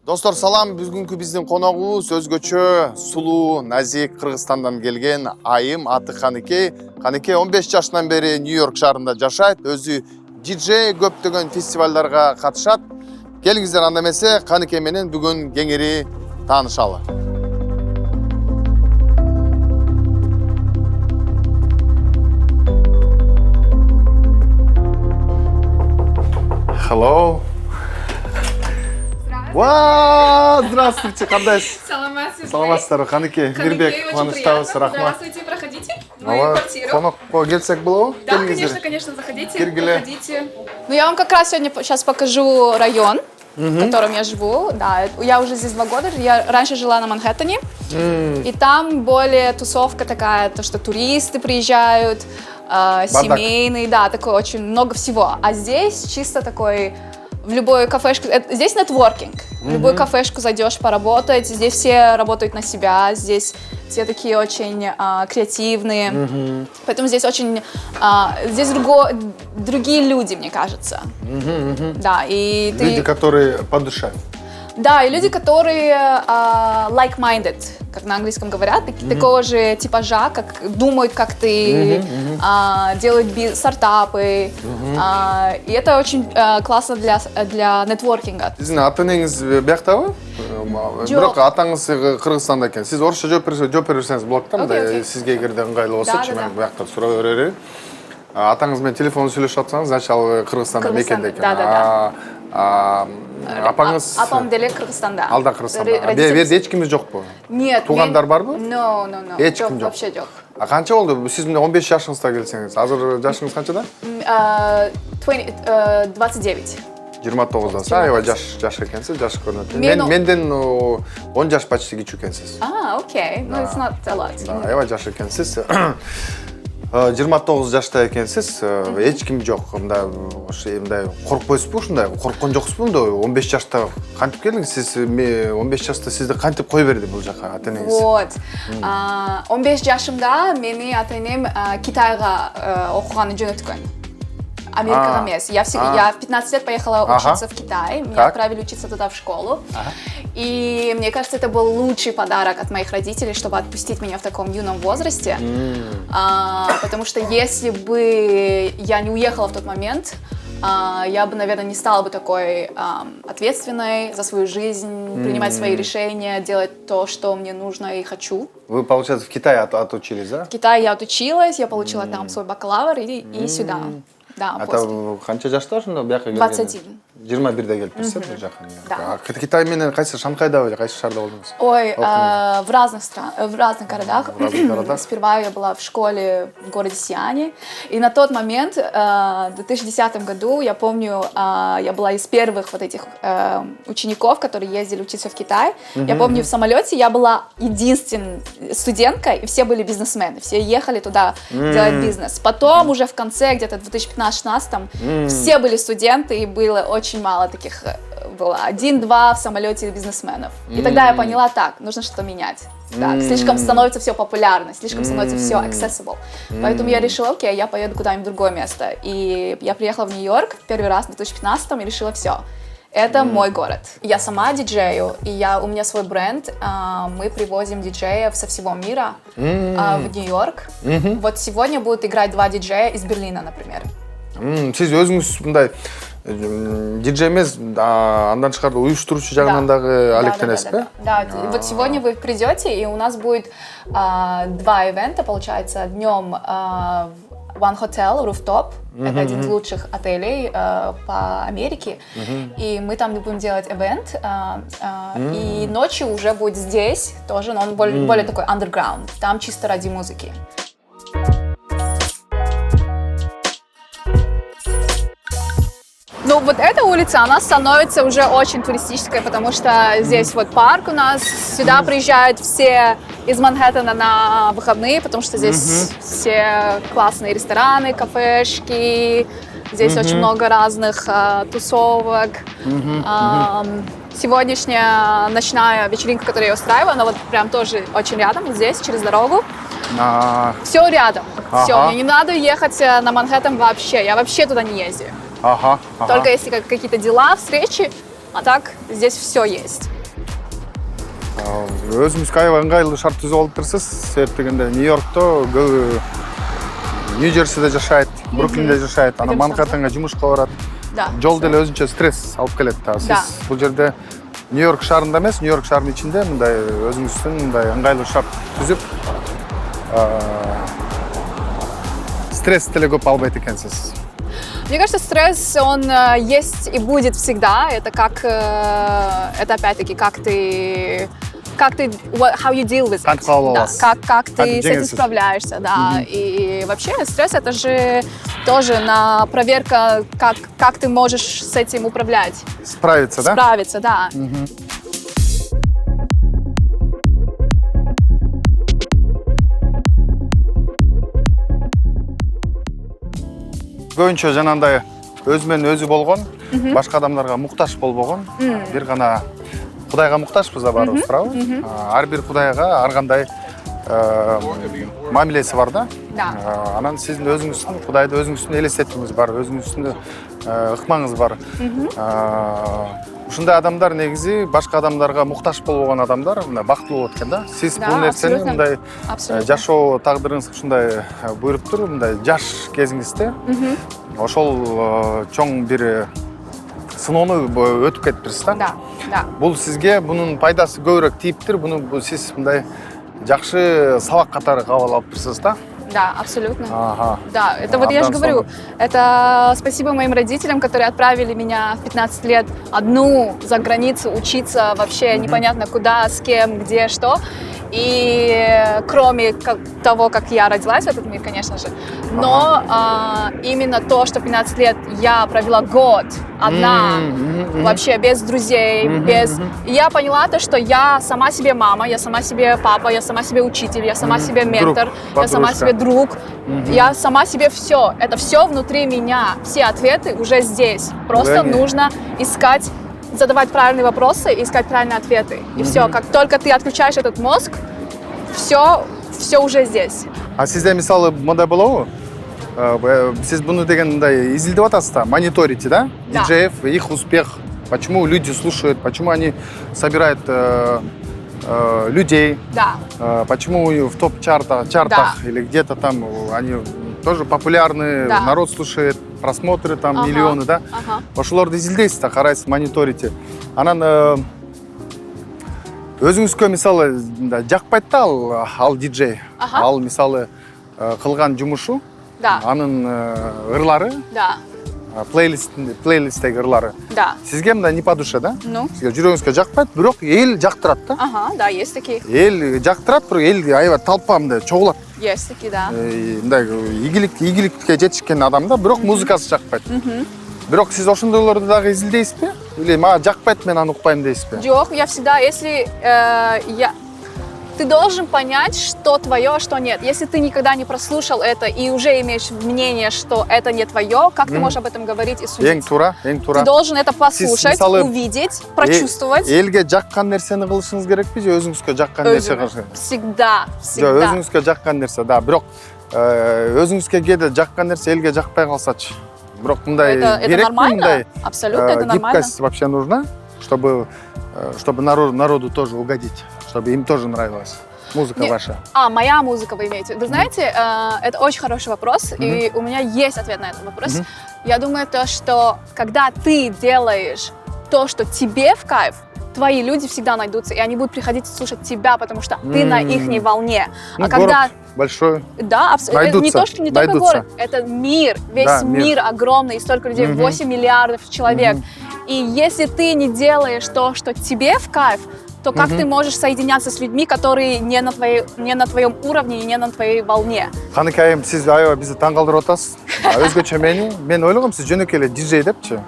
Достор салам, бүгүнкү биздин коногубуз өзгөчө сулуу, назик Кыргызстандан келген Айым аты Каныке. Каныке 15 жаштан бери Нью-Йорк шаарында жашайт, өзү диджей, көптөгөн фестивалдарга катышат. Келиңиздер анда эмесе Каныке менен бүгүн кеңири таанышалы. Hello. Здравствуйте, кандайсыз? Саламатсыздар, Каныке. Мирбек, кубанычтабыз, рахмат. Здравствуйте, проходите в мою квартиру. Конокко келсек болобу? Да, конечно, заходите. Киргиле. Проходите. Ну, я вам как раз сегодня сейчас покажу район, в котором я живу. Да, я уже здесь 2 года. Я раньше жила на Манхэттене. И там более тусовка такая, то, что туристы приезжают, семейные, да, такое очень много всего. А здесь чисто такой... В любую кафешку, здесь нетворкинг, в любую кафешку зайдешь поработать, здесь все работают на себя, здесь все такие очень креативные, поэтому здесь очень, здесь другие люди, мне кажется, да, и ты... Люди, которые по душе. Да, и люди, которые like-minded, как на английском говорят, такого же типажа, как думают, как ты, делают стартапы. И это очень классно для нетворкинга. Сиздин ата-энеңиз бияктабы? Бирок атаңыз Кыргызстанда экен. Сиз орусча жооп берсеңиз болот да, мындай сизге эгерде ыңгайлуу болсочу, мен буякта сурап берейин. Атаңыз менен телефондо сүйлөшүп атсаңыз, значит ал Кыргызстанда мекенде экен. Да. Апаңыз... Апам деле Кыргызстанда. Алда Кыргызстанда. Берде эч кимиз жокпу? Нет. Туугандар барбы? No. Эч ким жок. Вообще жок. Канча болду? Сиз 15 жашыңызда келсеңиз. Азыр жашыңыз канчада? 29. 29-да. Аябай жаш экенсиз, жаш көрүнөт. Менден 10 жаш почти кичүү экенсиз. Окей. No, it's not a lot. Аябай жаш экенсиз. 29 жашта экенсиз, эч ким жок. Мындай коркпойсузбу ушундай? Корккон жоксузбу мындай? 15 жашта кантип келдиңиз? Сиз 15 жашта сизди кантип кой берди бул жака ата-энеңиз? Вот. 15 жашымда мени ата-энем Китайга окуганы жөнөткөн. Америкага эмес. Я в 15 лет поехала учиться в Китай. Меня отправили учиться туда в школу. И мне кажется, это был лучший подарок от моих родителей, чтобы отпустить меня в таком юном возрасте. Потому что если бы я не уехала в тот момент, я бы, наверное, не стала бы такой ответственной за свою жизнь, принимать свои решения, делать то, что мне нужно и хочу. Вы, получается, в Китае отучились, да? В Китае я отучилась, я получила там свой бакалавр и сюда. Да, это канча жашта ошондо бияка келгениңиз? 21. 21-де келип берсиз бул жака. Да. Китай менен кайсы Шанхайда же кайсы шаарда болдуңуз? Ой, в разных городах. Сперва я была в школе в городе Сиане. И на тот момент, в 2010 году, я помню, я была из первых вот этих учеников, которые ездили учиться в Китай. Я помню, в самолете я была единственной студенткой, и все были бизнесмены. Все ехали туда делать бизнес. Потом уже в конце, где-то в 2015-2016, все были студенты, и было очень мало таких, было 1-2 в самолете бизнесменов. И тогда я поняла, так, нужно что-то менять. Так, слишком становится все популярно, слишком становится все accessible. Поэтому я решила, окей, я поеду куда-нибудь в другое место. И я приехала в Нью-Йорк первый раз в 2015 и решила, все, это мой город. Я сама диджею, и у меня свой бренд. Мы привозим диджеев со всего мира в Нью-Йорк. Вот сегодня будут играть 2 диджея из Берлина, например. Сиз өзүңүз мындай диджей эмес, андан тышкары уюштуруучу жагынан дагы алектенесизби? Да, вот сегодня вы придете, и у нас будет 2 ивента, получается, днем One Hotel Rooftop, это один из лучших отелей по Америке, и мы там будем делать ивент, и ночью уже будет здесь тоже, но он более такой underground, там чисто ради музыки. Ну, вот эта улица, она становится уже очень туристической, потому что здесь вот парк у нас, сюда приезжают все из Манхэттена на выходные, потому что здесь все классные рестораны, кафешки, здесь очень много разных тусовок. Сегодняшняя ночная вечеринка, которую я устраиваю, она вот прям тоже очень рядом, здесь, через дорогу. Все рядом, все, мне не надо ехать на Манхэттен вообще, я вообще туда не ездила. Только если какие-то дела, встречи, а так здесь все есть. Өзүңүзгө аябай ыңгайлуу шарт түзүп алып турсуз. Себеп дегенде Нью-Йоркто көбү Нью-Джерсиде жашайт, Бруклинде жашайт, анан Манхэттенге жумушка барат. Да. Жол деле өзүнчө стресс алып келет да. Сиз бул жерде Нью-Йорк шаарында эмес, Нью-Йорк шаарынын ичинде мындай өзүңүздүн мындай ыңгайлуу шарт түзүп, стресс деле көп албайт экенсиз. Мне кажется, стресс, он есть и будет всегда. Это как, это опять-таки, как ты, how you deal with it. Да, как ты с этим справляешься, да. И вообще стресс это же тоже на проверка, как ты можешь с этим управлять. Справиться, да? Справиться, да. Көбүнчө жанагындай өзү менен өзү болгон, башка адамдарга муктаж болбогон, бир гана Кудайга муктажбыз да баарыбыз, туурабы? Ар бир Кудайга ар кандай мамилеси бар да. Анан сиздин өзүңүздүн Кудайды өзүңүздүн элестетүүңүз бар, өзүңүздүн ыкмаңыз бар. Ушундай адамдар негизи башка адамдарга муктаж болбогон адамдар бактылуу болот экен да. Сиз бул нерсени мындай жашоо тагдырыңыз ушундай буйруптур, мындай жаш кезиңизде ошол чоң бир сыноону өтүп кетиптирсиз да. Да. Бул сизге бунун пайдасы көбүрөөк тийиптир, буну сиз мындай жакшы сабак катары кабыл алыптырсыз да? Да, абсолютно. Ага. Да, это вот я же говорю, это спасибо моим родителям, которые отправили меня в 15 лет одну за границу учиться вообще непонятно куда, с кем, где, что. И кроме того, как я родилась в этот мир, конечно же, но именно то, что 15 лет я провела год одна, вообще без друзей, без... И я поняла то, что я сама себе мама, я сама себе папа, я сама себе учитель, я сама себе ментор, я сама себе друг, я сама себе все. Это все внутри меня, все ответы уже здесь. Просто нужно искать, задавать правильные вопросы и искать правильные ответы. И все, как только ты отключаешь этот мозг, все уже здесь. А сизде мисалы мындай болобу? Сиз буну дегенде изилдеп атасыз да, мониторите, да? Диджеев, их успех. Почему люди слушают, почему они собирают людей, почему в топ-чартах или где-то там они тоже популярны, народ слушает, просмотры там миллионы, да? Ошолорду изилдейсиз да, карайсыз, мониторите. Анан өзүңүзгө мисалы жакпайт да ал диджей, ал мисалы кылган жумушу, анын ырлары, плейлисттеги ырлары. Сизге мындай не по душе, да? Сизге жүрөгүңүзгө жакпайт, бирок эл жактырат да? Да, есть такие. Эл жактырат, бирок эл аябай толпа мындай чогулат. Есть такие, да. Мындай ийгиликке жетишкен адамда, бирок музыкасы жакпайт. Бирок сиз ошондойлорду дагы изилдейсизби? Или мага жакпайт, мен аны укпайм дейсизби? Жок, я всегда, если ты должен понять, что твое, а что нет. Если ты никогда не прослушал это и уже имеешь мнение, что это не твое, как ты можешь об этом говорить и судить? Эң туура. Ты должен это послушать, увидеть, прочувствовать. Элге жаккан нерсени кылышыңыз керекпи же өзүңүзгө жаккан нерсе кылышыңыз? Всегда. Өзүңүзгө жаккан нерсе, да. Бирок өзүңүзгө кээде жаккан нерсе элге жакпай калсачы. Бирок мындай это нормально. Абсолютно, это нормально. Гибкость вообще нужна, чтобы народу тоже угодить, чтобы им тоже нравилась музыка ваша. Моя музыка вы имеете. Вы знаете, это очень хороший вопрос, и у меня есть ответ на этот вопрос. Я думаю, то, что когда ты делаешь то, что тебе в кайф, твои люди всегда найдутся, и они будут приходить слушать тебя, потому что ты на ихней волне. А когда большой. Да, абсолютно. Не то, что не только город, это мир, весь мир огромный, и столько людей, 8 миллиардов человек. И если ты не делаешь то, что тебе в кайф, то как ты можешь соединяться с людьми, которые не на твоем уровне и не на твоей волне? Каныке айым, сиз аябай бизди таң калтырып атасыз. Өзгөчө мен ойлогом, сиз жөнөкөй эле диджей депчи.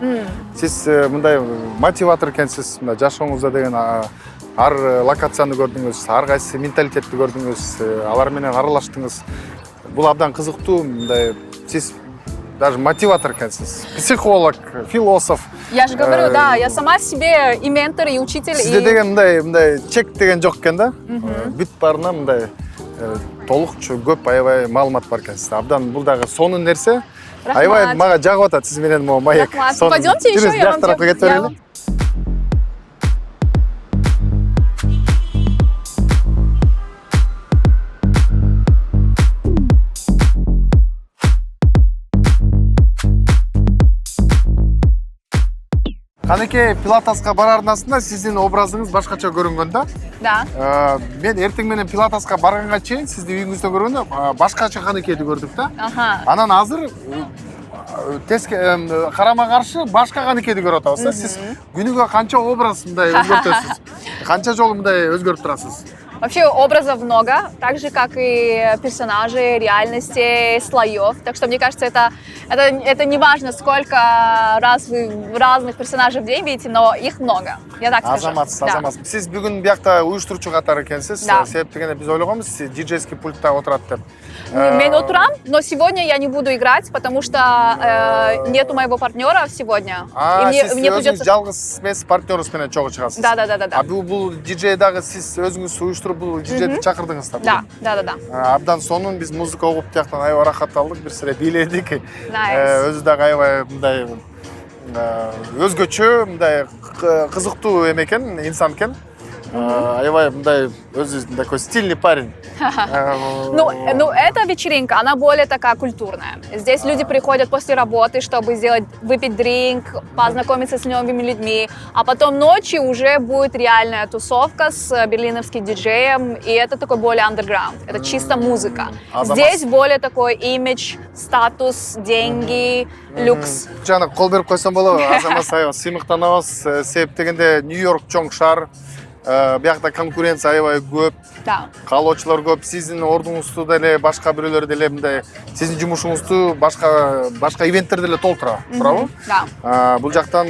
Сиз мындай мотиватор экенсиз, мындай жашооңузда деген ар локацияны көрдүңүз, ар кайсы менталитетти көрдүңүз, алар менен аралаштыңыз. Бул абдан кызыктуу, мындай сиз даже мотиватор экенсиз, психолог, философ. Я же говорю, да, я сама себе и ментор, и учитель. Сизде деген мындай чек деген жок экен да? Бүт баарына мындай толукчу көп аябай маалымат бар экен сизде. Абдан бул дагы сонун нерсе. Аябай мага жагып атат сиз менен могу маек. Пойдемте еще, я вам Канеке пилатеска барардын астында сиздин образыңыз башкача көрүнгөн да. Да. Мен эртең менен пилатеска барганга чейин сизди үйүңүздө көргөндө башкача Канекеди көрдүк да. Анан азыр карама каршы башка Канекеди көрүп атабыз. Сиз күнүгө канча образ мындай өзгөртөсүз? Канча жолу мындай өзгөртүп турасыз? Вообще образов много, так же, как и персонажей, реальностей, слоев. Так что, мне кажется, это не важно, сколько раз вы разных персонажей в день видите, но их много. Я так скажу. Азамат. Сиз бүгүн биякта уюштуруучу катары экенсиз. Себеп дегенде биз ойлогонбуз, сиз диджейский пультта отурат деп. Мен отурам, но сегодня я не буду играть, потому что нету моего партнера сегодня. И мне придется... жалгыз эмес партнерыңыз менен чогуу чыгасыз. Да. А бул диджей дагы сиз өзүңүз уюштуруп бул диджейди чакырдыңыз да? Да. Абдан сонун биз музыка угуп тияктан аябай рахат алдык, бир сире бийледик. Өзү дагы аябай мындай өзгөчө, мындай кызыктуу эме экен, инсан экен. Аябай мындай өзү такой стильный парень. Ну, эта вечеринка, она более такая культурная. Здесь люди приходят после работы, чтобы выпить дринк, познакомиться с новыми людьми, а потом ночью уже будет реальная тусовка с берлиновским диджеем, и это такой более underground, это чисто музыка. Здесь более такой имидж, статус, деньги, люкс. Жана кол берип койсом болобу, Азамат аябай сыймыктанабыз, себеп дегенде Нью-Йорк чоң шаар. Биякта конкуренция аябай көп. Да. Каалоочулар көп. Сиздин ордуңузду деле башка бирөөлөр деле мындай сиздин жумушуңузду башка ивенттер деле толтура, туурабы? Да. Бул жактан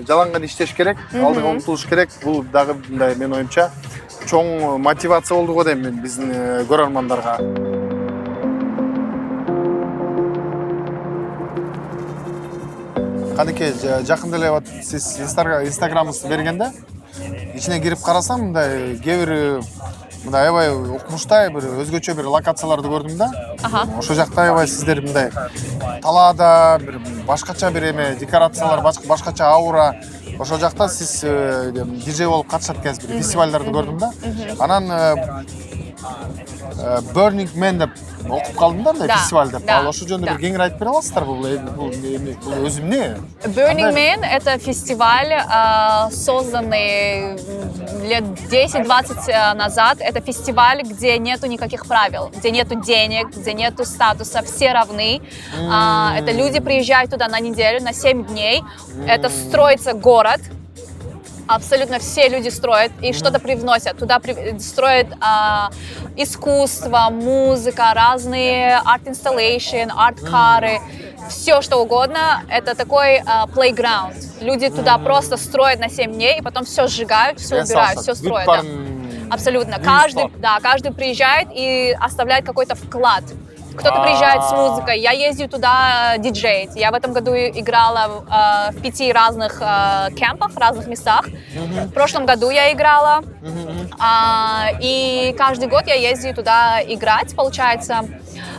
жаланган иштеш керек, алдыга умтулуш керек. Бул дагы мындай менин оюмча чоң мотивация болду го дейм мен биздин көрөрмандарга. Канеке жакында эле сиз инстаграмыңызды бергенде ичине кирип карасам, мындай кээ бир мындай аябай укмуштай бир өзгөчө бир локацияларды көрдүм да. Ошол жакта аябай сиздер мындай талаада бир башкача бир эме декорациялар, башкача аура. Ошол жакта сиз диджей болуп катышат экенсиз, бир фестивалдарды көрдүм да. Анан Burning Man деп окуп калдым да, фестиваль деп. Ал ошол жөнүндө бир кеңири айтып бере аласыздар? Бул өзү эмне? Burning Man — это фестиваль, созданный лет 10-20 назад. Это фестиваль, где нету никаких правил, где нету денег, где нету статуса, все равны. Это люди приезжают туда на неделю, на 7 дней. Это строится город. Абсолютно все люди строят и что-то привносят. Туда строят искусство, музыка, разные арт-инсталлейшн, арт-кары, все что угодно. Это такой playground. Люди туда просто строят на 7 дней и потом все сжигают, все убирают, все строят. Да. Абсолютно. Каждый приезжает и оставляет какой-то вклад. Кто-то приезжает с музыкой, я ездил туда диджеить. Я в этом году играла в 5 разных кемпах, в разных местах. В прошлом году я играла. И каждый год я ездила туда играть, получается.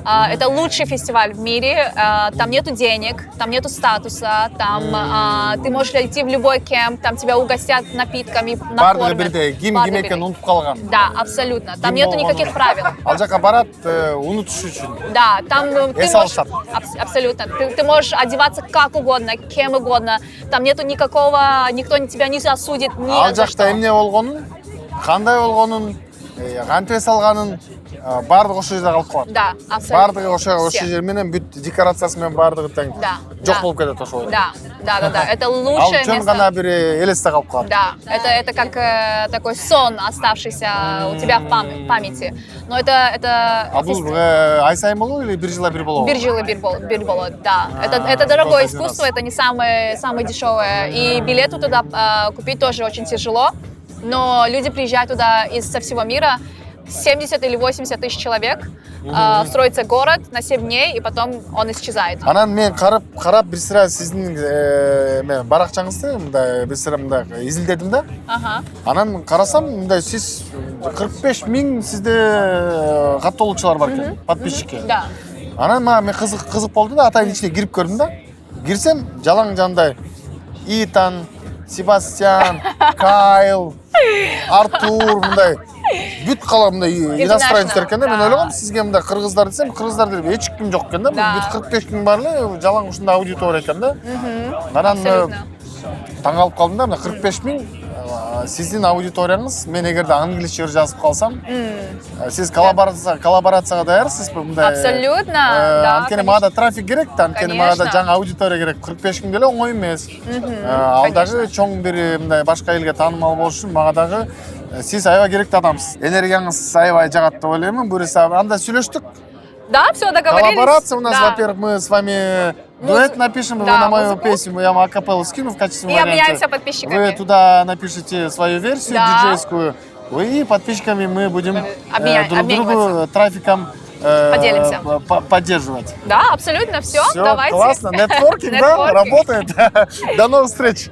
Это лучший фестиваль в мире. Там нету денег, там нету статуса, там ты можешь идти в любой кемп, там тебя угостят напитками, накормят. Да, абсолютно. Там нету никаких правил. Ал жака барат унутуш үчүн. Да, там ты можешь, абсолютно. Ты можешь одеваться как угодно, кем угодно. Там нету никакого, никто тебя не осудит, ни за что. Ал жакта эмне болгонун, кандай болгонун, кантип салганын бардыгы ошол жерде калып калат. Да, абсолютно. Бардыгы ошол жер менен бүт декорациясы менен бардыгы тең жок болуп кетет ошол. Да. Это лучшее место. Ал чын гана бир элесте калып калат. Да, это как такой сон, оставшийся у тебя в памяти. Но это. А бул ай сайын болобу или бир жылда бир болобу? Бир жылда бир болот, да. Это дорогое искусство, это не самое дешевое. И билеты туда купить тоже очень тяжело. Но люди приезжают туда со всего мира. 70 или 80 тысяч человек, строится город на 7 дней, и потом он исчезает. Анан мен карап бир сыра сиздин баракчаңызды мындай бир сыра мындай изилдедим да. Анан карасам мындай сиз 45 миң сизде каттоолучулар бар экен, подписчики. Да. Анан мен кызык болду да, атайын ичине кирип көрдүм да. Кирсем жалаң жандай Итан, Себастьян, Кайл, Артур мындай бүт кала мындай иностранецтер экен да. Мен ойлогом сизге мындай кыргыздар десем, кыргыздар деп эч ким жок экен да. Бүт 45 миң бар эле жалаң ушундай аудитория экен да. Анан таң қалып қалдым да, мына 45 мың сіздің аудиторияңыз, мен егерде англисше жазып қалсам, сіз коллаборацияға даярсыз ба? Абсолютно, да. Анткени мага трафик керек, анткени мага жаңа аудитория керек. 45 мың деле оңой эмес. Ал дагы чоң бир мындай башка элге таанымал болуш үчүн мага дагы сиз аябай керектүү адамсыз. Энергияңыз аябай жагат деп ойлоймун. Буюрса анда сүйлөштүк. Да, все, договорились. Коллаборация у нас, Да. во-первых, мы с вами дуэт напишем, вы да, на мою музыку. песню, я вам акапеллу скину в качестве И варианта. обменяемся подписчиками. Вы туда напишите свою версию Да. диджейскую, и подписчиками мы будем друг другу обмениваться. трафиком Поделимся. поддерживать. Да, абсолютно, все, Все, давайте. классно, нетворкинг, да, Нетворкинг. работает. До новых встреч.